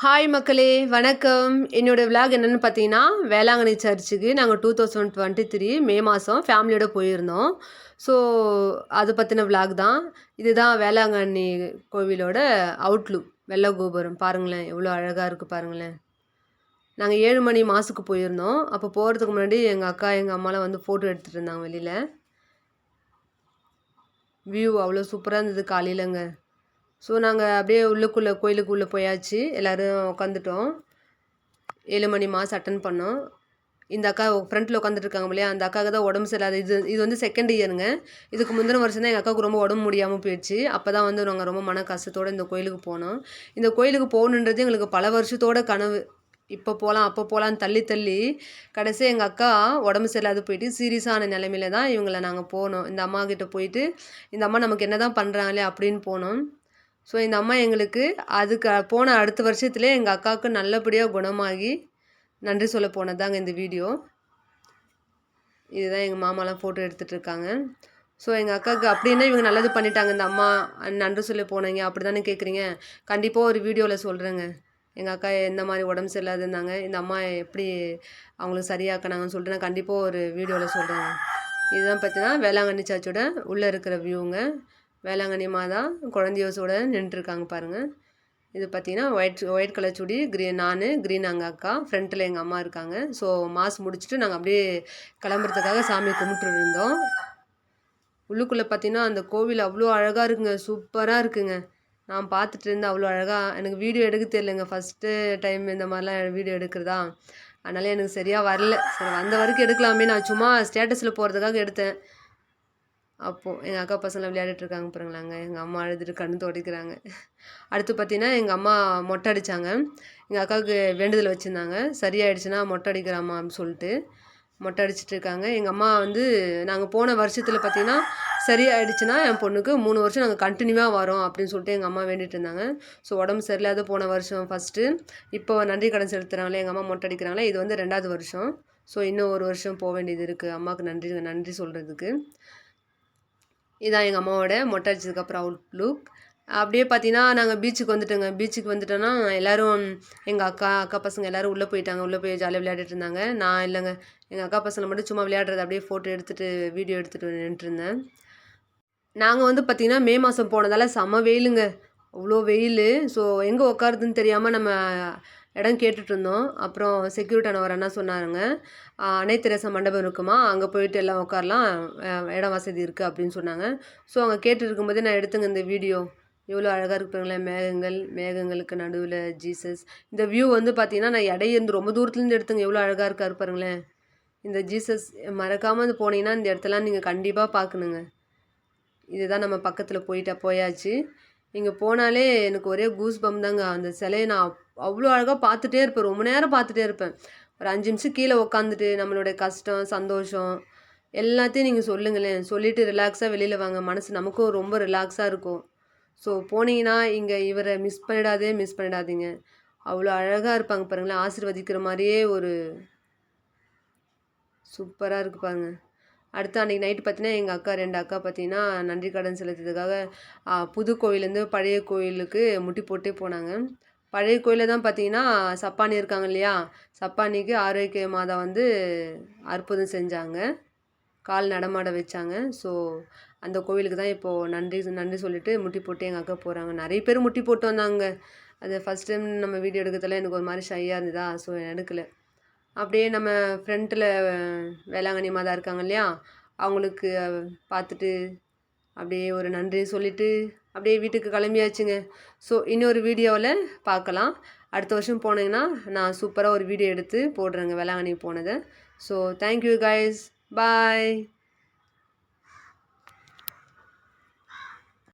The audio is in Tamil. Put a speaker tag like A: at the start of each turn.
A: ஹாய் மக்களே, வணக்கம். என்னோட விலாக் என்னென்னு பார்த்தீங்கன்னா, வேளாங்கண்ணி சர்ச்சுக்கு நாங்கள் 2023 மே மாதம் ஃபேமிலியோட போயிருந்தோம். ஸோ அது பற்றின விலாக் தான். இதுதான் வேளாங்கண்ணி கோவிலோட அவுட்லுக். வெள்ளை கோபுரம் பாருங்களேன், எவ்வளோ அழகாக இருக்குது பாருங்களேன். நாங்கள் 7 மணி மாஸுக்கு போயிருந்தோம். அப்போ போகிறதுக்கு முன்னாடி எங்கள் அக்கா, எங்கள் அம்மாலாம் வந்து ஃபோட்டோ எடுத்துகிட்டு இருந்தாங்க வெளியில். வியூ அவ்வளோ சூப்பராக இருந்தது காலையிலங்க. ஸோ நாங்கள் அப்படியே கோயிலுக்குள்ளே போயாச்சு. எல்லோரும் உட்காந்துட்டோம். 7 மணி மாஸ் அட்டன் பண்ணோம். இந்த அக்கா ஃப்ரண்ட்டில் உட்காந்துட்ருக்காங்க இல்லையா, அந்த அக்காவுக்கு தான் உடம்பு சரியில்லாத இது வந்து செகண்ட் இயருங்க. இதுக்கு முந்தின வருஷம் தான் எங்கள் அக்காவுக்கு ரொம்ப உடம்பு முடியாமல் போயிடுச்சு. அப்போ தான் வந்து நாங்கள் ரொம்ப மன கஷ்டத்தோடு இந்த கோயிலுக்கு போனோம். இந்த கோயிலுக்கு போகணுன்றது எங்களுக்கு பல வருஷத்தோட கனவு. இப்போ போகலாம் அப்போ போகலான்னு தள்ளி தள்ளி கடைசியாக எங்கள் அக்கா உடம்பு சரியில்லாத போயிட்டு சீரியஸான நிலைமையில தான் இவங்களை நாங்கள் போனோம். இந்த அம்மா கிட்டே போயிட்டு இந்த அம்மா நமக்கு என்ன தான் பண்ணுறாங்களே அப்படின்னு போனோம். ஸோ இந்த அம்மா எங்களுக்கு அதுக்கு போன அடுத்த வருஷத்துலேயே எங்கள் அக்காவுக்கு நல்லபடியாக குணமாகி நன்றி சொல்ல போனது தாங்க இந்த வீடியோ. இதுதான் எங்கள் மாமாலாம் ஃபோட்டோ எடுத்துகிட்டு இருக்காங்க. ஸோ எங்கள் அக்காவுக்கு அப்படின்னா இவங்க நல்லது பண்ணிட்டாங்க இந்த அம்மா, நன்றி சொல்ல போனீங்க அப்படி தானே கேட்குறீங்க. கண்டிப்பாக ஒரு வீடியோவில் சொல்கிறேங்க. எங்கள் அக்கா எந்த மாதிரி உடம்பு சரியில்லாத இருந்தாங்க, இந்த அம்மா எப்படி அவங்களுக்கு சரியாக்கினாங்கன்னு சொல்லிட்டு நான் கண்டிப்பாக ஒரு வீடியோவில் சொல்கிறேங்க. இதுதான் பார்த்தீங்கன்னா வேளாங்கண்ணி சர்ச்சோட உள்ளே இருக்கிற வியூங்க. வேளாங்கண்ணி மாதா குழந்தையோசோட நின்றுருக்காங்க பாருங்கள். இது பார்த்தீங்கன்னா ஒயிட் கலர் சுடி, க்ரீன் அங்கே அக்கா, ஃப்ரண்ட்டில் எங்கள் அம்மா இருக்காங்க. ஸோ மாஸ் முடிச்சுட்டு நாங்கள் அப்படியே கிளம்புறதுக்காக சாமி கும்பிட்டு இருந்தோம். உள்ளுக்குள்ளே பார்த்தீங்கன்னா அந்த கோவில் அவ்வளோ அழகாக இருக்குங்க, சூப்பராக இருக்குங்க. நான் பார்த்துட்டு இருந்தேன் அவ்வளோ அழகாக. எனக்கு வீடியோ எடுக்க தெரியலங்க, ஃபஸ்ட்டு டைம் இந்த மாதிரிலாம் வீடியோ எடுக்கிறதா. அதனால் எனக்கு சரியாக வரல. சரி வந்த வரைக்கும் எடுக்கலாமே, நான் சும்மா ஸ்டேட்டஸில் போகிறதுக்காக எடுத்தேன். அப்போது எங்கள் அக்கா பசங்களை விளையாடிட்டுருக்காங்க பாருங்களாங்க. எங்கள் அம்மா அழுதுட்டு கண்ணு துடைக்கிறாங்க. அடுத்து பார்த்தீங்கன்னா எங்கள் அம்மா மொட்டை அடித்தாங்க. எங்கள் அக்காவுக்கு வேண்டுதல் வச்சுருந்தாங்க, சரியாயிடுச்சுன்னா மொட்டை அடிக்கிறாம்மா அப்படின்னு சொல்லிட்டு மொட்டை அடிச்சிட்டு இருக்காங்க. எங்கள் அம்மா வந்து நாங்கள் போன வருஷத்தில் பார்த்தீங்கன்னா சரியாயிடுச்சுன்னா என் பொண்ணுக்கு 3 வருஷம் நாங்கள் கண்டினியூவாக வரோம் அப்படின்னு சொல்லிட்டு எங்கள் அம்மா வேண்டிகிட்டு இருந்தாங்க. ஸோ உடம்பு சரியில்லாத போன வருஷம் ஃபஸ்ட்டு, இப்போ நன்றி கடன் செலுத்துகிறாங்களே எங்கள் அம்மா மொட்டை அடிக்கிறாங்களே, இது வந்து 2வது வருஷம். ஸோ இன்னும் 1 வருஷம் போக வேண்டியது இருக்குது அம்மாவுக்கு நன்றி சொல்கிறதுக்கு. இதான் எங்கள் அம்மாவோட மொட்டை அடிச்சதுக்கப்புறம் அவுட்லுக். அப்படியே பார்த்தீங்கன்னா நாங்கள் பீச்சுக்கு வந்துட்டோங்க. பீச்சுக்கு வந்துட்டோன்னா எல்லோரும் எங்கள் அக்கா பசங்க எல்லோரும் உள்ளே போயிட்டாங்க. உள்ளே போய் ஜாலியாக விளையாடிட்டு இருந்தாங்க. நான் இல்லைங்க, எங்கள் அக்கா பசங்களை மட்டும் சும்மா விளையாடுறது அப்படியே ஃபோட்டோ எடுத்துகிட்டு வீடியோ எடுத்துகிட்டு நின்றுருந்தேன். நாங்கள் வந்து பார்த்திங்கன்னா மே மாதம் போனதால் செம வெயிலுங்க, அவ்வளோ வெயில். ஸோ எங்கே உட்காருதுன்னு தெரியாமல் நம்ம இடம் கேட்டுட்ருந்தோம். அப்புறம் செக்யூரிட்டி ஆனவர் என்ன சொன்னாருங்க, அன்னை தெரசா மண்டபம் இருக்குமா, அங்கே போயிட்டு எல்லாம் உட்காரலாம், இடம் வசதி இருக்குது அப்படின்னு சொன்னாங்க. ஸோ அங்கே கேட்டு இருக்கும்போதே நான் எடுத்துங்க இந்த வீடியோ. எவ்வளோ அழகாக இருப்பாங்களே, மேகங்களுக்கு நடுவில் ஜீசஸ். இந்த வியூ வந்து பார்த்திங்கன்னா நான் இடையிருந்து ரொம்ப தூரத்துலேருந்து எடுத்துங்க, எவ்வளோ அழகாக இருக்கா இருப்பாருங்களேன் இந்த ஜீசஸ். மறக்காமல் அது போனீங்கன்னா இந்த இடத்தெல்லாம் நீங்கள் கண்டிப்பாக பார்க்கணுங்க. இதுதான் நம்ம பக்கத்தில் போயாச்சு. இங்கே போனாலே எனக்கு ஒரே கூஸ் பம் தாங்க. அந்த சிலையை நான் அவ்வளோ அழகாக பார்த்துட்டே இருப்பேன், ரொம்ப நேரம் பார்த்துட்டே இருப்பேன். ஒரு 5 நிமிஷம் கீழே உட்காந்துட்டு நம்மளுடைய கஷ்டம் சந்தோஷம் எல்லாத்தையும் நீங்கள் சொல்லுங்களேன், சொல்லிவிட்டு ரிலாக்ஸாக வெளியில் வாங்க, மனசு நமக்கும் ரொம்ப ரிலாக்ஸாக இருக்கும். ஸோ போனீங்கன்னா இங்கே இவரை மிஸ் பண்ணிடாதீங்க. அவ்வளோ அழகாக இருப்பாங்க பாருங்களேன், ஆசீர்வதிக்கிற மாதிரியே ஒரு சூப்பராக இருக்குது பாருங்க. அடுத்து அன்றைக்கி நைட்டு பார்த்தீங்கன்னா எங்கள் அக்கா 2 அக்கா பார்த்தீங்கன்னா நன்றி கடன் செலுத்துறதுக்காக புது கோயிலேருந்து பழைய கோயிலுக்கு முட்டி போட்டே போனாங்க. பழைய கோயிலில் தான் பார்த்தீங்கன்னா சப்பானி இருக்காங்க இல்லையா, சப்பானிக்கு ஆரோக்கிய மாதா வந்து அற்புதம் செஞ்சாங்க, கால் நடமாட வச்சாங்க. ஸோ அந்த கோவிலுக்கு தான் இப்போது நன்றி சொல்லிவிட்டு முட்டி போட்டு எங்கள் அக்கா போகிறாங்க. நிறைய பேர் முட்டி போட்டு வந்தாங்க. அது ஃபஸ்ட் டைம் நம்ம வீடியோ எடுக்கிறதுல எனக்கு ஒரு மாதிரி ஷையாக இருந்ததா, ஸோ எடுக்கலை. அப்படியே நம்ம ஃப்ரண்ட்டில் வேளாங்கண்ணி மாதா இருக்காங்க இல்லையா, அவங்களுக்கு பார்த்துட்டு அப்படியே ஒரு நன்றி சொல்லிவிட்டு அப்படியே வீட்டுக்கு கிளம்பியாச்சுங்க. ஸோ இன்னொரு வீடியோவில் பார்க்கலாம். அடுத்த வருஷம் போனீங்கன்னா நான் சூப்பராக ஒரு வீடியோ எடுத்து போடுறேங்க வேளாங்கண்ணி போனதை. ஸோ தேங்க்யூ கைஸ், பாய்.